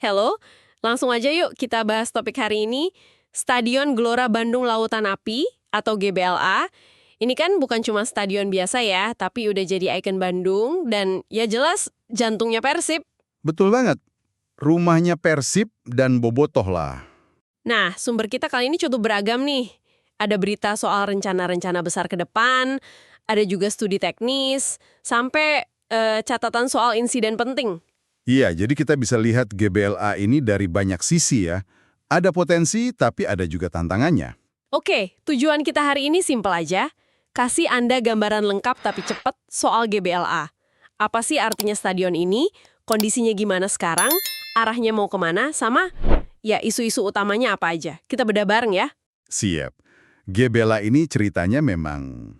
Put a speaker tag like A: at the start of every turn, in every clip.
A: Hello, langsung aja yuk kita bahas topik hari ini. Stadion Gelora Bandung Lautan Api atau GBLA. Ini kan bukan cuma stadion biasa ya, tapi udah jadi ikon Bandung dan ya jelas jantungnya Persib.
B: Betul banget. Rumahnya Persib dan Bobotoh lah.
A: Nah, sumber kita kali ini cukup beragam nih. Ada berita soal rencana-rencana besar ke depan, ada juga studi teknis, sampai catatan soal insiden penting.
B: Iya, jadi kita bisa lihat GBLA ini dari banyak sisi ya. Ada potensi, tapi ada juga tantangannya.
A: Oke, tujuan kita hari ini simpel aja. Kasih Anda gambaran lengkap tapi cepat soal GBLA. Apa sih artinya stadion ini? Kondisinya gimana sekarang? Arahnya mau kemana? Sama, ya isu-isu utamanya apa aja? Kita bedah bareng ya.
B: Siap. GBLA ini ceritanya memang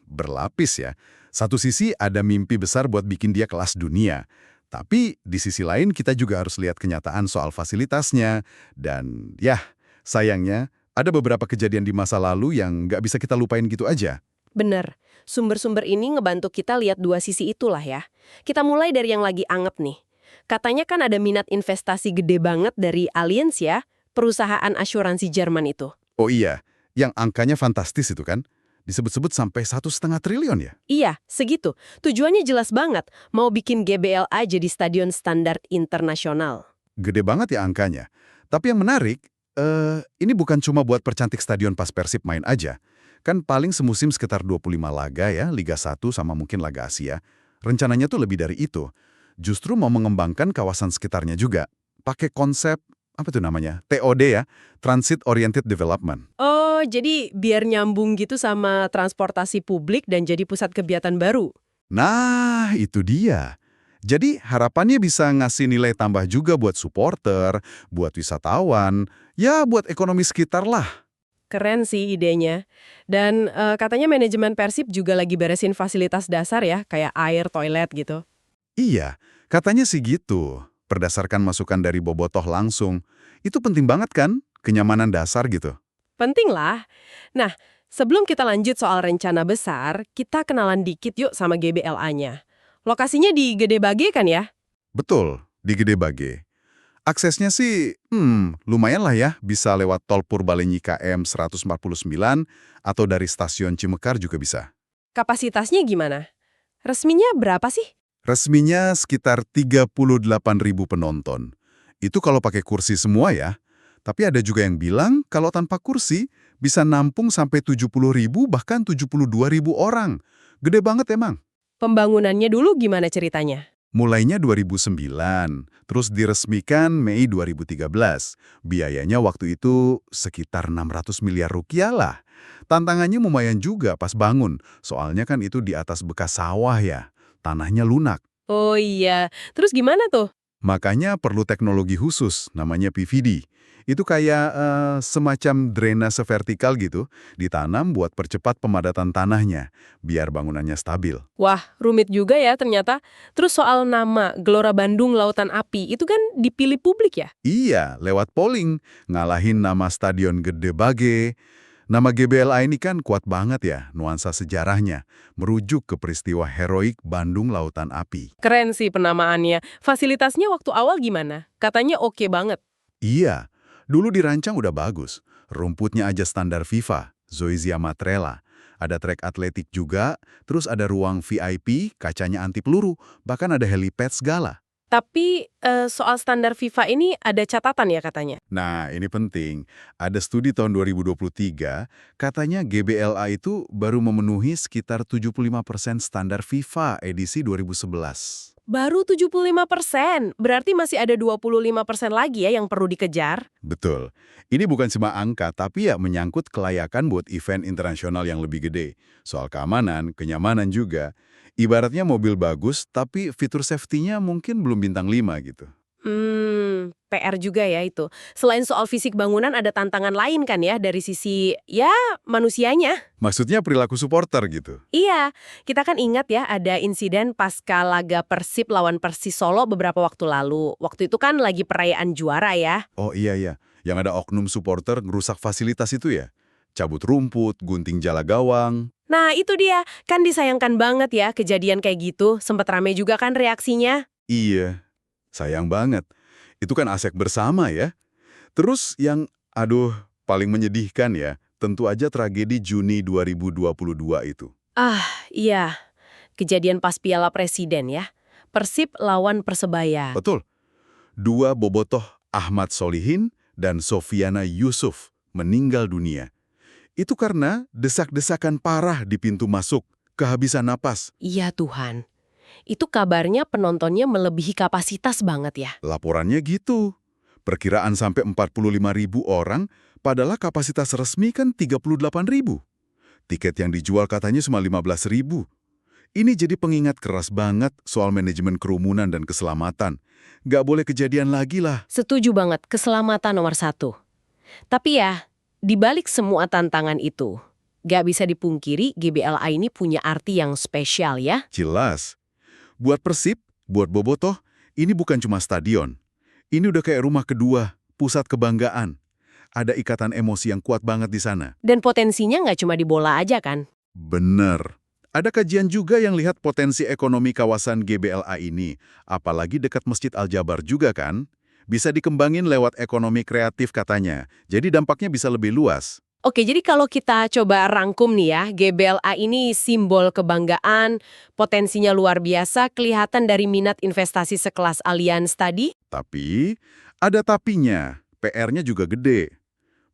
B: berlapis ya. Satu sisi ada mimpi besar buat bikin dia kelas dunia. Tapi di sisi lain kita juga harus lihat kenyataan soal fasilitasnya. Dan ya, sayangnya ada beberapa kejadian di masa lalu yang nggak bisa kita lupain gitu aja.
A: Bener, sumber-sumber ini ngebantu kita lihat dua sisi itulah ya. Kita mulai dari yang lagi anget nih. Katanya kan ada minat investasi gede banget dari Allianz ya, perusahaan asuransi Jerman itu.
B: Oh iya, yang angkanya fantastis itu kan. Disebut-sebut sampai 1,5 triliun ya?
A: Iya, segitu. Tujuannya jelas banget, mau bikin GBLA jadi stadion standar internasional.
B: Gede banget ya angkanya. Tapi yang menarik, ini bukan cuma buat percantik stadion pas Persib main aja. Kan paling semusim sekitar 25 laga ya, Liga 1 sama mungkin Laga Asia. Rencananya tuh lebih dari itu. Justru mau mengembangkan kawasan sekitarnya juga. Pakai konsep, apa tuh namanya? TOD ya, Transit Oriented Development.
A: Oh, jadi biar nyambung gitu sama transportasi publik dan jadi pusat kegiatan baru.
B: Nah, itu dia. Jadi harapannya bisa ngasih nilai tambah juga buat supporter, buat wisatawan, ya buat ekonomi sekitar lah.
A: Keren sih idenya. Dan katanya manajemen Persib juga lagi beresin fasilitas dasar ya, kayak air, toilet gitu.
B: Iya, katanya sih gitu. Berdasarkan masukan dari Bobotoh langsung. Itu penting banget kan? Kenyamanan dasar gitu.
A: Penting lah. Nah, sebelum kita lanjut soal rencana besar, kita kenalan dikit yuk sama GBLA-nya. Lokasinya di Gede Bage kan ya?
B: Betul, di Gede Bage. Aksesnya sih, lumayan lah ya. Bisa lewat tol Purbalenyi KM 149 atau dari stasiun Cimekar juga bisa.
A: Kapasitasnya gimana? Resminya berapa sih?
B: Resminya sekitar 38.000 penonton. Itu kalau pakai kursi semua ya. Tapi ada juga yang bilang kalau tanpa kursi bisa nampung sampai 70.000 bahkan 72.000 orang. Gede banget emang.
A: Pembangunannya dulu gimana ceritanya?
B: Mulainya 2009, terus diresmikan Mei 2013. Biayanya waktu itu sekitar 600 miliar rupiah lah. Tantangannya lumayan juga pas bangun, soalnya kan itu di atas bekas sawah ya. Tanahnya lunak.
A: Oh iya, terus gimana tuh?
B: Makanya perlu teknologi khusus, namanya PVD. Itu kayak semacam drainase vertikal gitu, ditanam buat percepat pemadatan tanahnya, biar bangunannya stabil.
A: Wah, rumit juga ya ternyata. Terus soal nama Gelora Bandung Lautan Api, itu kan dipilih publik ya?
B: Iya, lewat polling, ngalahin nama Stadion Gede Bage. Nama GBLA ini kan kuat banget ya, nuansa sejarahnya, merujuk ke peristiwa heroik Bandung Lautan Api.
A: Keren sih penamaannya. Fasilitasnya waktu awal gimana? Katanya oke banget.
B: Iya, dulu dirancang udah bagus. Rumputnya aja standar FIFA, Zoysia Matrela. Ada trek atletik juga, terus ada ruang VIP, kacanya anti peluru, bahkan ada helipad segala.
A: Tapi soal standar FIFA ini ada catatan ya katanya.
B: Nah, ini penting. Ada studi tahun 2023, katanya GBLA itu baru memenuhi sekitar 75% standar FIFA edisi 2011.
A: Baru 75%, berarti masih ada 25% lagi ya yang perlu dikejar.
B: Betul. Ini bukan cuma angka, tapi ya menyangkut kelayakan buat event internasional yang lebih gede. Soal keamanan, kenyamanan juga. Ibaratnya mobil bagus, tapi fitur safety-nya mungkin belum bintang 5 gitu.
A: PR juga ya itu. Selain soal fisik bangunan ada tantangan lain kan ya dari sisi, ya manusianya.
B: Maksudnya perilaku supporter gitu.
A: Iya, kita kan ingat ya ada insiden pasca laga Persib lawan Persis Solo beberapa waktu lalu. Waktu itu kan lagi perayaan juara ya.
B: Oh iya, yang ada oknum supporter ngerusak fasilitas itu ya? Cabut rumput, gunting jala gawang.
A: Nah itu dia, kan disayangkan banget ya kejadian kayak gitu. Sempet rame juga kan reaksinya.
B: Iya, sayang banget. Itu kan aset bersama ya. Terus yang, paling menyedihkan ya, tentu aja tragedi Juni 2022 itu.
A: Ah, iya. Kejadian pas Piala Presiden ya. Persib lawan Persebaya.
B: Betul. Dua bobotoh Ahmad Solihin dan Sofiana Yusuf meninggal dunia. Itu karena desak-desakan parah di pintu masuk, kehabisan napas.
A: Iya Tuhan. Itu kabarnya penontonnya melebihi kapasitas banget ya.
B: Laporannya gitu. Perkiraan sampai 45.000 orang, padahal kapasitas resmi kan 38.000. Tiket yang dijual katanya cuma 15.000. Ini jadi pengingat keras banget soal manajemen kerumunan dan keselamatan. Nggak boleh kejadian lagi lah.
A: Setuju banget, keselamatan nomor satu. Tapi ya, di balik semua tantangan itu, gak bisa dipungkiri GBLA ini punya arti yang spesial ya.
B: Jelas. Buat Persib, buat Bobotoh, ini bukan cuma stadion. Ini udah kayak rumah kedua, pusat kebanggaan. Ada ikatan emosi yang kuat banget di sana.
A: Dan potensinya nggak cuma di bola aja kan?
B: Bener. Ada kajian juga yang lihat potensi ekonomi kawasan GBLA ini, apalagi dekat Masjid Al-Jabar juga kan? Bisa dikembangin lewat ekonomi kreatif katanya, jadi dampaknya bisa lebih luas.
A: Oke, jadi kalau kita coba rangkum nih ya, GBLA ini simbol kebanggaan, potensinya luar biasa, kelihatan dari minat investasi sekelas Allianz tadi.
B: Tapi, ada tapinya, PR-nya juga gede.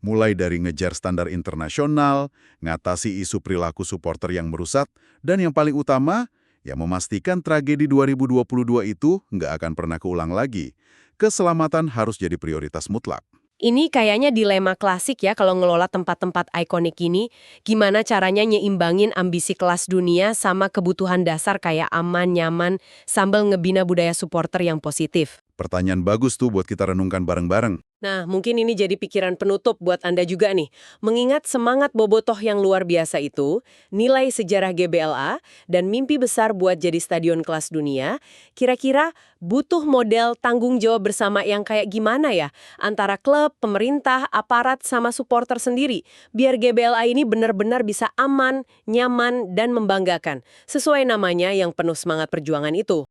B: Mulai dari ngejar standar internasional, ngatasi isu perilaku supporter yang merusak, dan yang paling utama, ya memastikan tragedi 2022 itu nggak akan pernah keulang lagi. Keselamatan harus jadi prioritas mutlak.
A: Ini kayaknya dilema klasik ya kalau ngelola tempat-tempat ikonik ini. Gimana caranya nyeimbangin ambisi kelas dunia sama kebutuhan dasar kayak aman, nyaman, sambil ngebina budaya supporter yang positif.
B: Pertanyaan bagus tuh buat kita renungkan bareng-bareng.
A: Nah, mungkin ini jadi pikiran penutup buat Anda juga nih. Mengingat semangat bobotoh yang luar biasa itu, nilai sejarah GBLA, dan mimpi besar buat jadi stadion kelas dunia, kira-kira butuh model tanggung jawab bersama yang kayak gimana ya? Antara klub, pemerintah, aparat, sama supporter sendiri. Biar GBLA ini benar-benar bisa aman, nyaman, dan membanggakan. Sesuai namanya yang penuh semangat perjuangan itu.